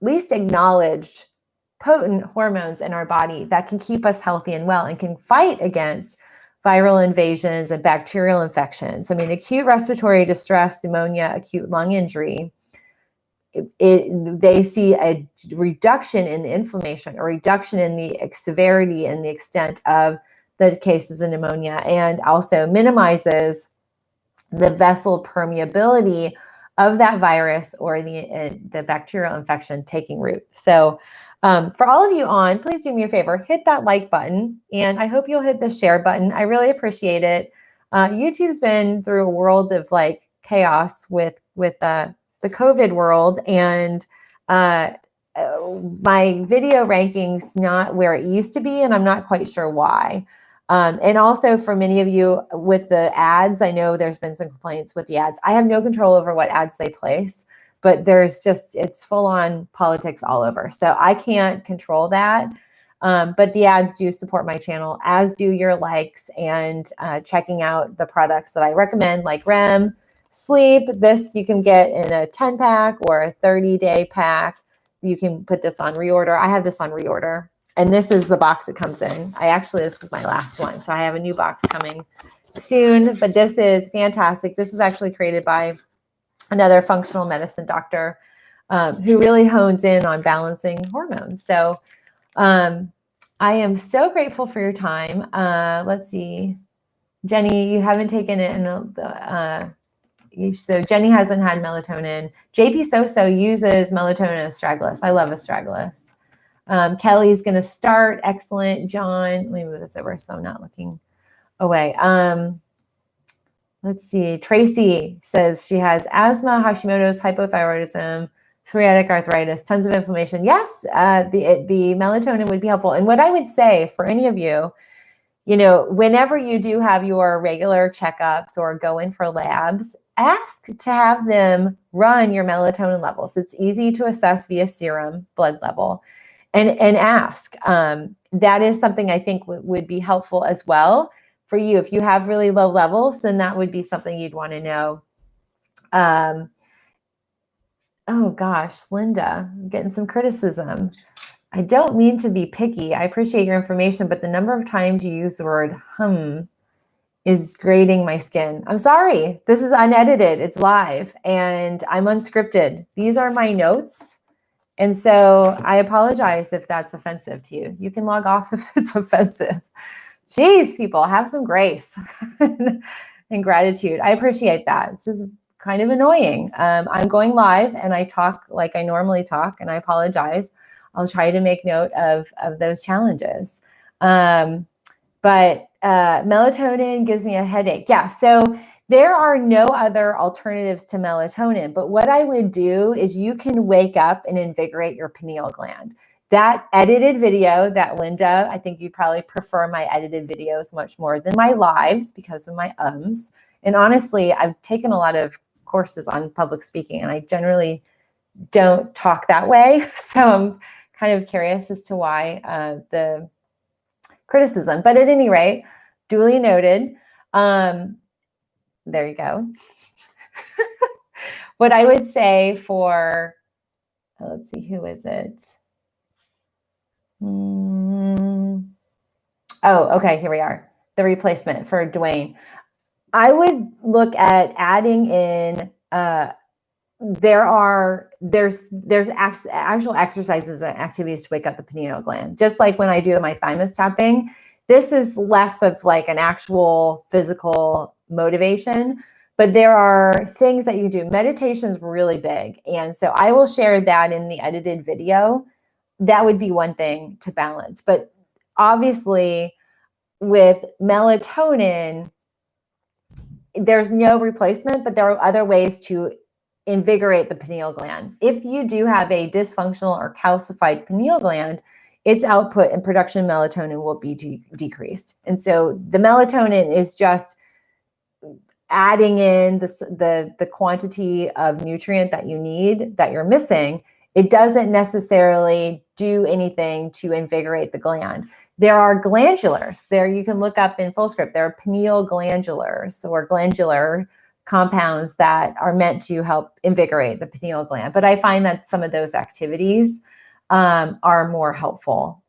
acknowledged potent hormones in our body that can keep us healthy and well and can fight against viral invasions and bacterial infections. I mean, acute respiratory distress, pneumonia, acute lung injury, they see a reduction in the inflammation, a reduction in the severity and the extent of the cases of pneumonia, and also minimizes the vessel permeability of that virus or the bacterial infection taking root. So for all of you on, please do me a favor, hit that like button, and I hope you'll hit the share button. I really appreciate it. YouTube's been through a world of like chaos with the COVID world, and my video rankings not where it used to be, and I'm not quite sure why. And also for many of you with the ads, I know there's been some complaints with the ads. I have no control over what ads they place, but it's full on politics all over. So I can't control that. But the ads do support my channel, as do your likes and checking out the products that I recommend, like REM, Sleep. This you can get in a 10-pack or a 30-day pack. You can put this on reorder. I have this on reorder. And this is the box it comes in. This is my last one. So I have a new box coming soon, but this is fantastic. This is actually created by another functional medicine doctor who really hones in on balancing hormones. So I am so grateful for your time. Let's see. Jenny, you haven't taken it in so Jenny hasn't had melatonin. JP Soso uses melatonin astragalus. I love astragalus. Kelly's going to start. Excellent. John, let me move this over so I'm not looking away. Let's see. Tracy says she has asthma, Hashimoto's, hypothyroidism, psoriatic arthritis, tons of inflammation. Yes, the melatonin would be helpful. And what I would say for any of you, whenever you do have your regular checkups or go in for labs, ask to have them run your melatonin levels. It's easy to assess via serum blood level, and ask. That is something I think would be helpful as well for you. If you have really low levels, then that would be something you'd want to know. Oh gosh, Linda, I'm getting some criticism. I don't mean to be picky. I appreciate your information, but the number of times you use the word is grating my skin. I'm sorry. This is unedited. It's live and I'm unscripted. These are my notes. And so I apologize if that's offensive to you. You can log off if it's offensive. Jeez, people, have some grace and gratitude. I appreciate that. It's just kind of annoying. I'm going live and I talk like I normally talk, and I apologize. I'll try to make note of those challenges. But melatonin gives me a headache. Yeah, so there are no other alternatives to melatonin. But what I would do is you can wake up and invigorate your pineal gland. That edited video that Linda, I think you'd probably prefer my edited videos much more than my lives because of my ums. And honestly, I've taken a lot of courses on public speaking and I generally don't talk that way. So I'm kind of curious as to why the criticism. But at any rate, duly noted. There you go. What I would say for, let's see, who is it? Oh, okay, here we are. The replacement for Dwayne. I would look at adding in, there's actual exercises and activities to wake up the pineal gland. Just like when I do my thymus tapping, this is less of like an actual physical motivation, but there are things that you do. Meditation is really big. And so I will share that in the edited video. That would be one thing to balance. But obviously with melatonin, there's no replacement, but there are other ways to invigorate the pineal gland. If you do have a dysfunctional or calcified pineal gland, its output and production of melatonin will be decreased. And so the melatonin is just adding in the quantity of nutrient that you need, that you're missing. It doesn't necessarily do anything to invigorate the gland. There are glandulars. There you can look up in FullScript. There are pineal glandulars or glandular compounds that are meant to help invigorate the pineal gland. But I find that some of those activities are more helpful,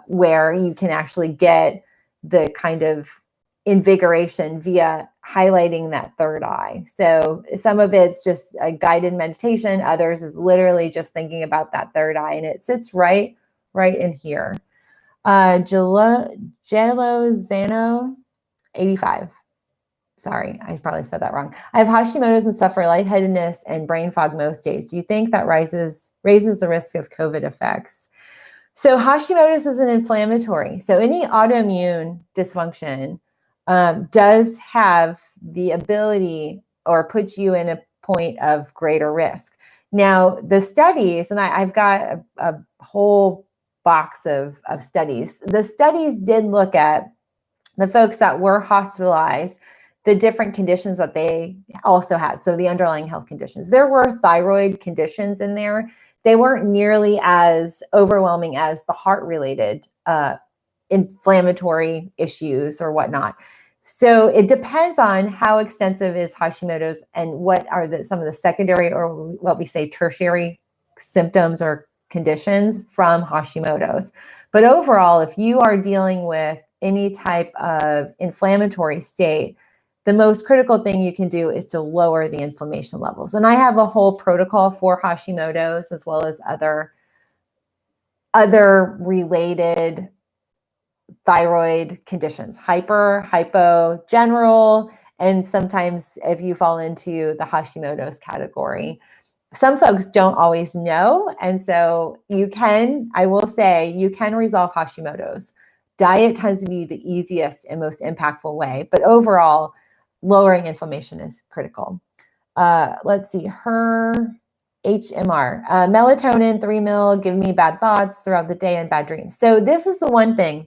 where you can actually get the kind of invigoration via highlighting that third eye. So some of it's just a guided meditation. Others is literally just thinking about that third eye, and it sits right in here. Jello Zano 85. Sorry, I probably said that wrong. I have Hashimoto's and suffer lightheadedness and brain fog most days. Do you think that raises the risk of COVID effects? So Hashimoto's is an inflammatory. So any autoimmune dysfunction does have the ability or puts you in a point of greater risk. Now, the studies, and I've got a whole box of studies. The studies did look at the folks that were hospitalized, the different conditions that they also had. So the underlying health conditions. There were thyroid conditions in there. They weren't nearly as overwhelming as the heart-related inflammatory issues or whatnot. So it depends on how extensive is Hashimoto's and what are some of the secondary or what we say tertiary symptoms or conditions from Hashimoto's. But overall, if you are dealing with any type of inflammatory state, the most critical thing you can do is to lower the inflammation levels. And I have a whole protocol for Hashimoto's as well as other related thyroid conditions, hyper, hypo, general, and sometimes if you fall into the Hashimoto's category. Some folks don't always know, and so I will say, you can resolve Hashimoto's. Diet tends to be the easiest and most impactful way, but overall, lowering inflammation is critical. Let's see, her HMR, melatonin 3 mil, give me bad thoughts throughout the day and bad dreams. So this is the one thing.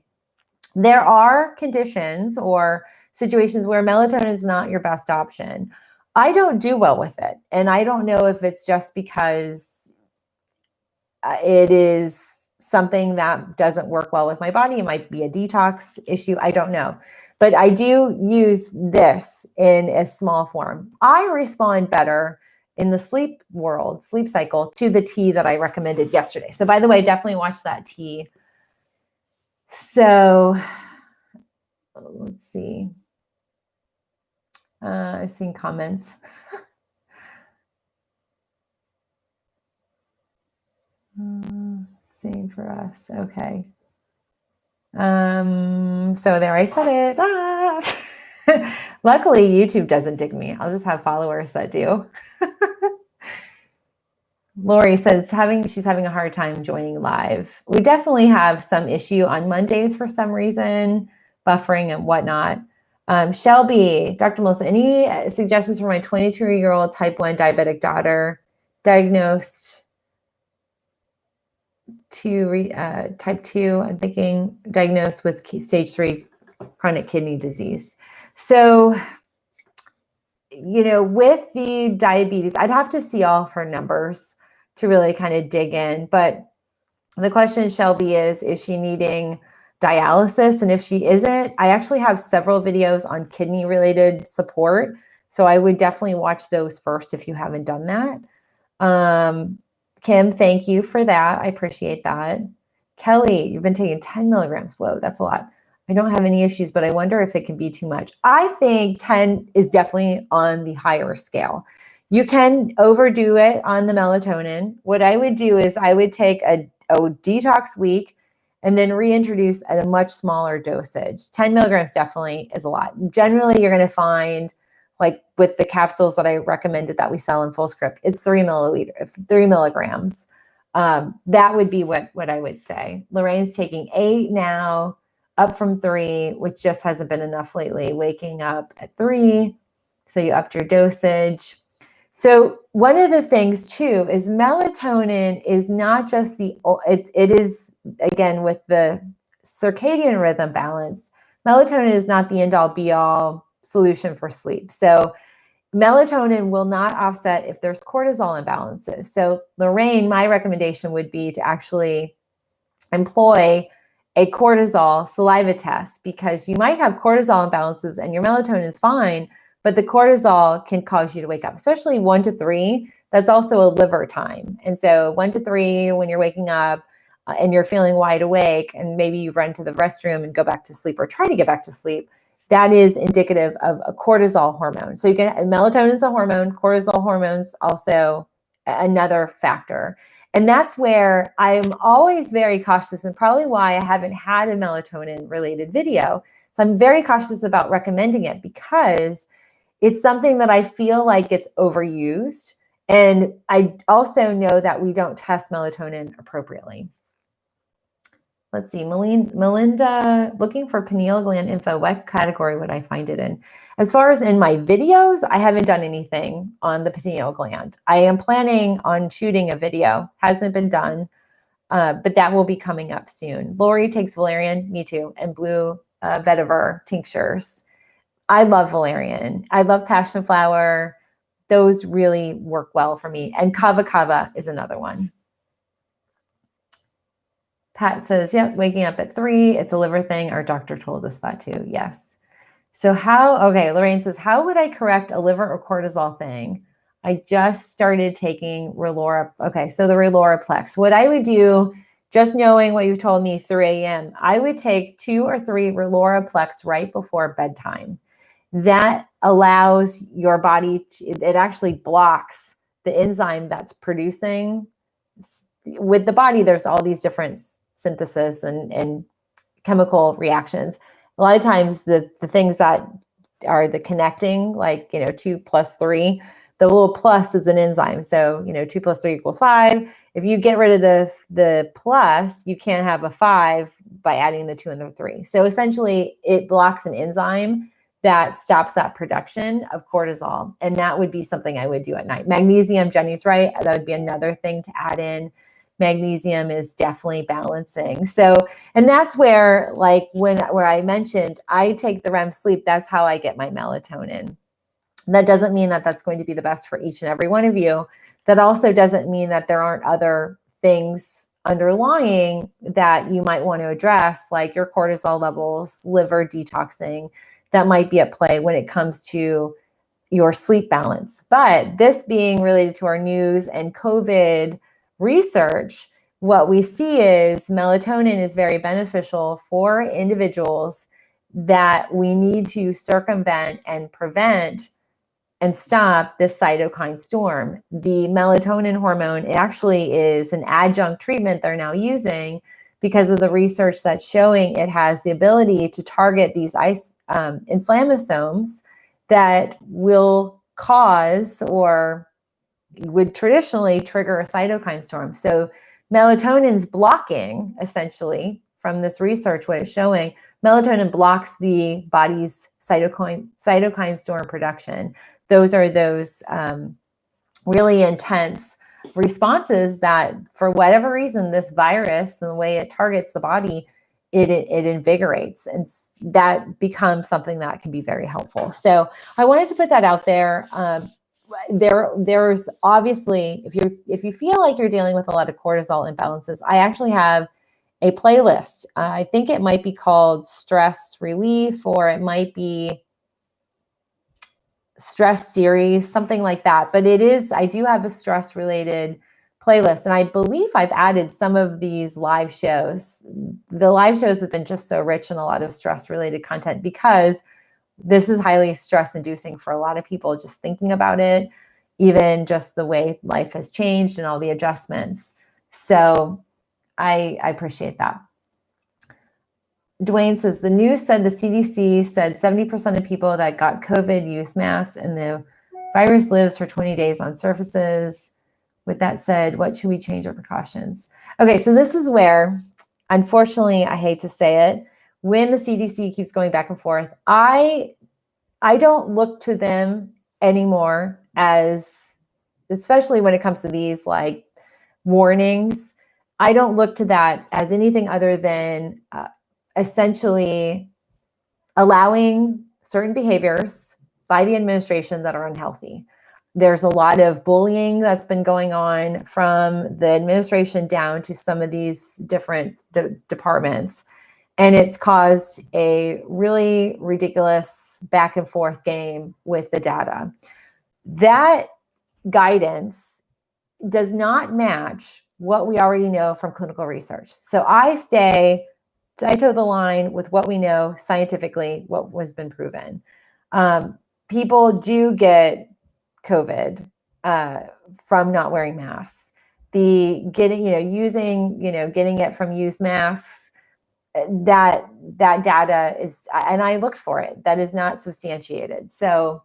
There are conditions or situations where melatonin is not your best option. I don't do well with it. And I don't know if it's just because it is something that doesn't work well with my body. It might be a detox issue. I don't know. But I do use this in a small form. I respond better in the sleep world, sleep cycle, to the tea that I recommended yesterday. So by the way, definitely watch that tea. So let's see. I've seen comments. Same for us. Okay. So there, I said it. Ah. Luckily, YouTube doesn't dig me. I'll just have followers that do. Lori says she's having a hard time joining live. We definitely have some issue on Mondays for some reason, buffering and whatnot. Shelby, Dr. Melissa, any suggestions for my 22-year-old type 1 diabetic daughter diagnosed type 2, I'm thinking, diagnosed with stage 3 chronic kidney disease. So, with the diabetes, I'd have to see all of her numbers to really kind of dig in. But the question, Shelby, is she needing dialysis? And if she isn't, I actually have several videos on kidney-related support. So I would definitely watch those first if you haven't done that. Kim, thank you for that. I appreciate that. Kelly, you've been taking 10 milligrams. Whoa, that's a lot. I don't have any issues, but I wonder if it can be too much. I think 10 is definitely on the higher scale. You can overdo it on the melatonin. What I would do is I would take a detox week and then reintroduce at a much smaller dosage. 10 milligrams definitely is a lot. Generally, you're going to find, like with the capsules that I recommended that we sell in Fullscript, it's 3 milligrams. That would be what I would say. Lorraine's taking 8 now, up from 3, which just hasn't been enough lately, waking up at 3. So you upped your dosage. So one of the things too is melatonin is not just it is, again, with the circadian rhythm balance, melatonin is not the end all be all solution for sleep. So melatonin will not offset if there's cortisol imbalances. So Lorraine, my recommendation would be to actually employ a cortisol saliva test, because you might have cortisol imbalances and your melatonin is fine, but the cortisol can cause you to wake up, especially 1 to 3. That's also a liver time. And so 1 to 3, when you're waking up and you're feeling wide awake, and maybe you run to the restroom and go back to sleep or try to get back to sleep, that is indicative of a cortisol hormone. So melatonin is a hormone, cortisol hormones also another factor. And that's where I'm always very cautious, and probably why I haven't had a melatonin related video. So I'm very cautious about recommending it, because it's something that I feel like it's overused. And I also know that we don't test melatonin appropriately. Let's see, Melinda, looking for pineal gland info. What category would I find it in? As far as in my videos, I haven't done anything on the pineal gland. I am planning on shooting a video. Hasn't been done, but that will be coming up soon. Lori takes valerian, me too, and blue vetiver tinctures. I love valerian. I love passion flower. Those really work well for me. And kava kava is another one. Pat says, yep, waking up at 3. It's a liver thing. Our doctor told us that too. Yes. So Lorraine says, how would I correct a liver or cortisol thing? I just started taking Relora. Okay, so the Reloraplex. What I would do, just knowing what you told me, 3 a.m., I would take 2 or 3 Reloraplex right before bedtime. That allows your body, it actually blocks the enzyme that's producing. With the body, there's all these different synthesis and chemical reactions. A lot of times the things that are the connecting, like, 2 plus 3, the little plus is an enzyme. So, 2 plus 3 equals 5. If you get rid of the plus, you can't have a 5 by adding the 2 and the 3. So essentially it blocks an enzyme that stops that production of cortisol. And that would be something I would do at night. Magnesium, Jenny's right. That would be another thing to add in. Magnesium is definitely balancing. So, and that's where, like, where I mentioned, I take the REM sleep, that's how I get my melatonin. That doesn't mean that that's going to be the best for each and every one of you. That also doesn't mean that there aren't other things underlying that you might want to address, like your cortisol levels, liver detoxing, that might be at play when it comes to your sleep balance. But this being related to our news and COVID research, what we see is melatonin is very beneficial for individuals that we need to circumvent and prevent and stop this cytokine storm. The melatonin hormone actually is an adjunct treatment they're now using because of the research that's showing it has the ability to target these inflammasomes that will cause or would traditionally trigger a cytokine storm. So melatonin's blocking, essentially, from this research, what it's showing, melatonin blocks the body's cytokine storm production. Those are those really intense responses that, for whatever reason, this virus and the way it targets the body, it invigorates, and that becomes something that can be very helpful. So I wanted to put that out there. There's obviously, if you feel like you're dealing with a lot of cortisol imbalances, I actually have a playlist. I think it might be called Stress Relief, or it might be Stress Series, something like that. But I do have a stress related playlist, and I believe I've added some of these live shows. The live shows have been just so rich in a lot of stress related content because this is highly stress inducing for a lot of people, just thinking about it, even just the way life has changed and all the adjustments. So I appreciate that. Dwayne says, the news said the CDC said 70% of people that got COVID use masks and the virus lives for 20 days on surfaces. With that said, what should we change our precautions? Okay, so this is where, unfortunately, I hate to say it, when the CDC keeps going back and forth, I don't look to them anymore as, especially when it comes to these like warnings, I don't look to that as anything other than essentially allowing certain behaviors by the administration that are unhealthy. There's a lot of bullying that's been going on from the administration down to some of these different departments. And it's caused a really ridiculous back and forth game with the data. That guidance does not match what we already know from clinical research. So I toe the line with what we know scientifically, what has been proven. People do get COVID from not wearing masks. Getting it from used masks, that data is, and I looked for it, that is not substantiated. So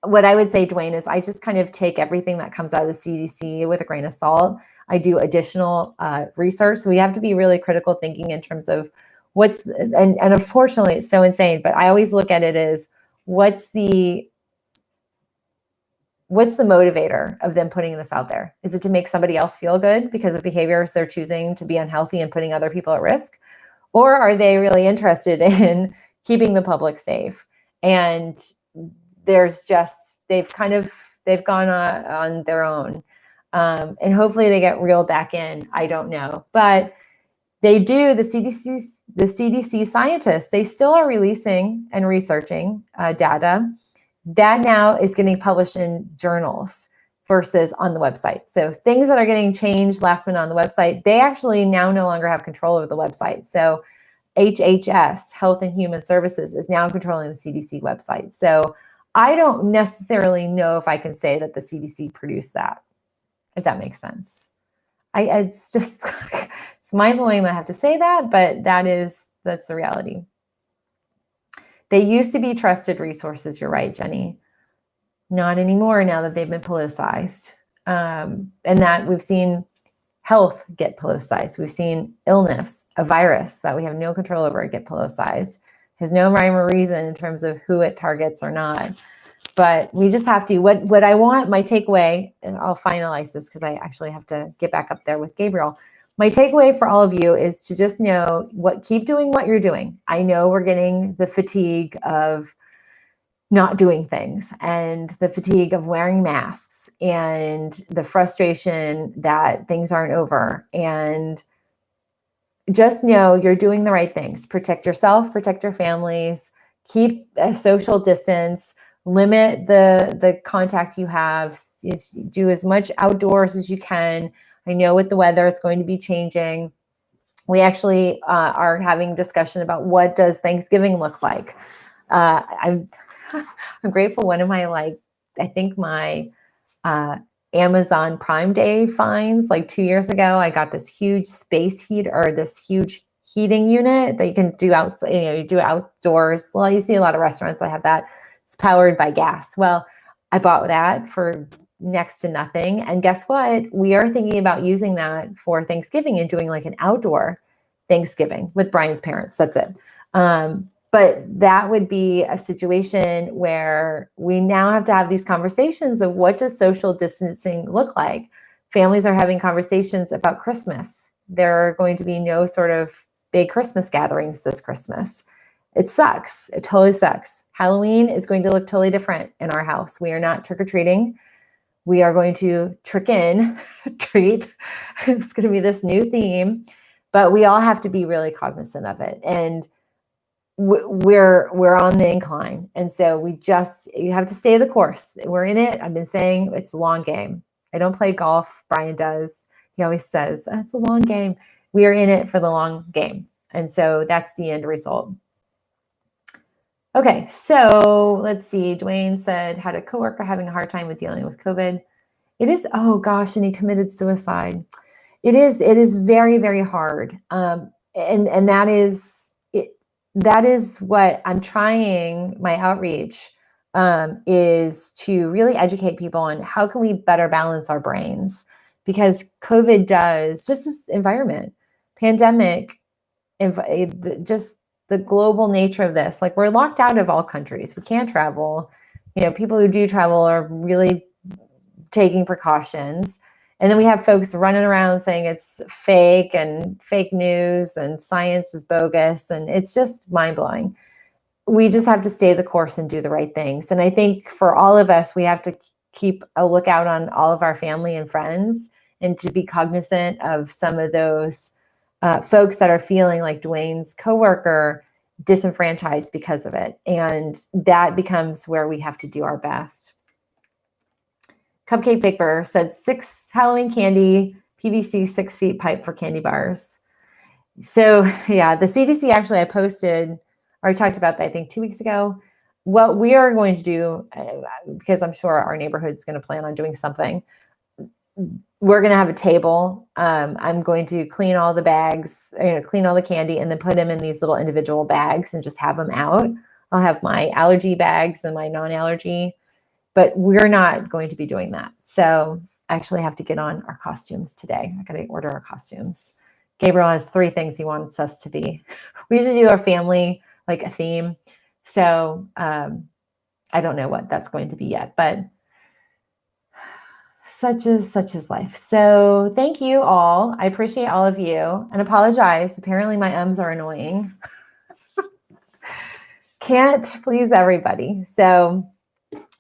what I would say, Dwayne, is I just kind of take everything that comes out of the CDC with a grain of salt. I do additional research. So we have to be really critical thinking in terms of and unfortunately it's so insane, but I always look at it as what's the motivator of them putting this out there? Is it to make somebody else feel good because of behaviors they're choosing to be unhealthy and putting other people at risk? Or are they really interested in keeping the public safe? And they've gone on their own. And hopefully they get reeled back in. I don't know. But they do, the CDC scientists, they still are releasing and researching data that now is getting published in journals versus on the website. So things that are getting changed last minute on the website, they actually now no longer have control over the website. So HHS, Health and Human Services, is now controlling the CDC website. So I don't necessarily know if I can say that the CDC produced that, if that makes sense. It's It's mind-blowing that I have to say that, but that's the reality. They used to be trusted resources. You're right, Jenny. Not anymore now that they've been politicized. And that we've seen health get politicized. We've seen illness, a virus that we have no control over, get politicized. Has no rhyme or reason in terms of who it targets or not. But we just have to, what I want, my takeaway, and I'll finalize this because I actually have to get back up there with Gabriel. My takeaway for all of you is to just know keep doing what you're doing. I know we're getting the fatigue of not doing things and the fatigue of wearing masks and the frustration that things aren't over. And just know you're doing the right things. Protect yourself, protect your families, keep a social distance, limit the contact you have, do as much outdoors as you can. I know with the weather, it's going to be changing. We actually are having discussion about what does Thanksgiving look like. I'm grateful. One of my, I think my Amazon Prime Day finds, 2 years ago, I got this huge space heat or this huge heating unit that you can do you do outdoors. Well, you see a lot of restaurants that have that. It's powered by gas. Well, I bought that for next to nothing. And guess what? We are thinking about using that for Thanksgiving and doing an outdoor Thanksgiving with Brian's parents. That's it. But that would be a situation where we now have to have these conversations of what does social distancing look like? Families are having conversations about Christmas. There are going to be no sort of big Christmas gatherings this Christmas. It sucks. It totally sucks. Halloween is going to look totally different in our house. We are not trick-or-treating. We are going to treat. It's going to be this new theme, but we all have to be really cognizant of it. And we're on the incline. And so you have to stay the course. We're in it. I've been saying it's a long game. I don't play golf. Brian does. He always says, it's a long game. We are in it for the long game. And so that's the end result. Okay, so let's see. Dwayne said, had a coworker having a hard time with dealing with COVID. It is, oh gosh, and he committed suicide. It is very, very hard. And that is what I'm trying, my outreach is to really educate people on how can we better balance our brains, because COVID does, just this environment, pandemic, just the global nature of this, we're locked out of all countries. We can't travel. People who do travel are really taking precautions. And then we have folks running around saying it's fake and fake news and science is bogus. And it's just mind blowing. We just have to stay the course and do the right things. And I think for all of us, we have to keep a lookout on all of our family and friends and to be cognizant of some of those folks that are feeling like Dwayne's coworker disenfranchised because of it. And that becomes where we have to do our best. Cupcake Baker said 6 Halloween candy, PVC 6 feet pipe for candy bars. So yeah, the CDC actually, I posted, or I talked about that, I think 2 weeks ago. What we are going to do, because I'm sure our neighborhood's going to plan on doing something, we're going to have a table. I'm going to clean all the bags, clean all the candy, and then put them in these little individual bags and just have them out. I'll have my allergy bags and my non-allergy, but we're not going to be doing that. So I actually have to get on our costumes today. I got to order our costumes. Gabriel has 3 things he wants us to be. We usually do our family, a theme. So I don't know what that's going to be yet, but such is life. So thank you all. I appreciate all of you and apologize. Apparently my ums are annoying. Can't please everybody. So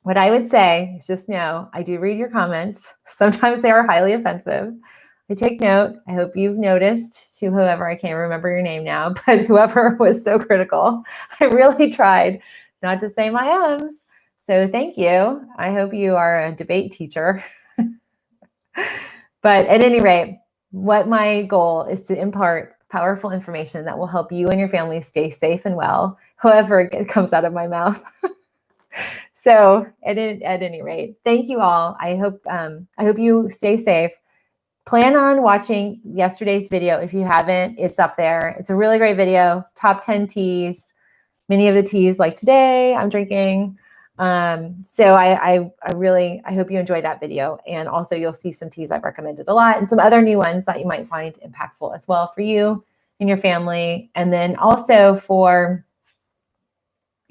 what I would say is just know I do read your comments. Sometimes they are highly offensive. I take note. I hope you've noticed, to whoever, I can't remember your name now, but whoever was so critical, I really tried not to say my ums. So thank you. I hope you are a debate teacher. But at any rate, what my goal is to impart powerful information that will help you and your family stay safe and well, however it comes out of my mouth. So at any rate, thank you all. I hope you stay safe. plan on watching yesterday's video. If you haven't, it's up there. It's a really great video. Top 10 teas, many of the teas like today I'm drinking. So I hope you enjoyed that video. And also you'll see some teas I've recommended a lot and some other new ones that you might find impactful as well for you and your family. And then also for,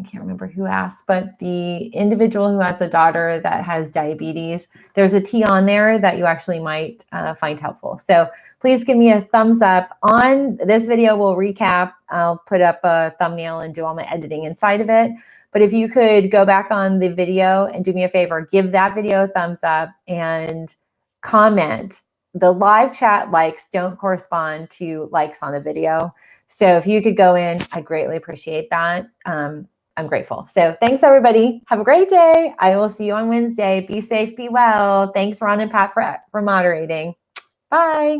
I can't remember who asked, but the individual who has a daughter that has diabetes, there's a tea on there that you actually might find helpful. So please give me a thumbs up on this video. We'll recap. I'll put up a thumbnail and do all my editing inside of it. But if you could go back on the video and do me a favor, give that video a thumbs up and comment. The live chat likes don't correspond to likes on the video. So if you could go in, I greatly appreciate that. I'm grateful. So thanks, everybody. Have a great day. I will see you on Wednesday. Be safe, be well. Thanks, Ron and Pat, for moderating. Bye.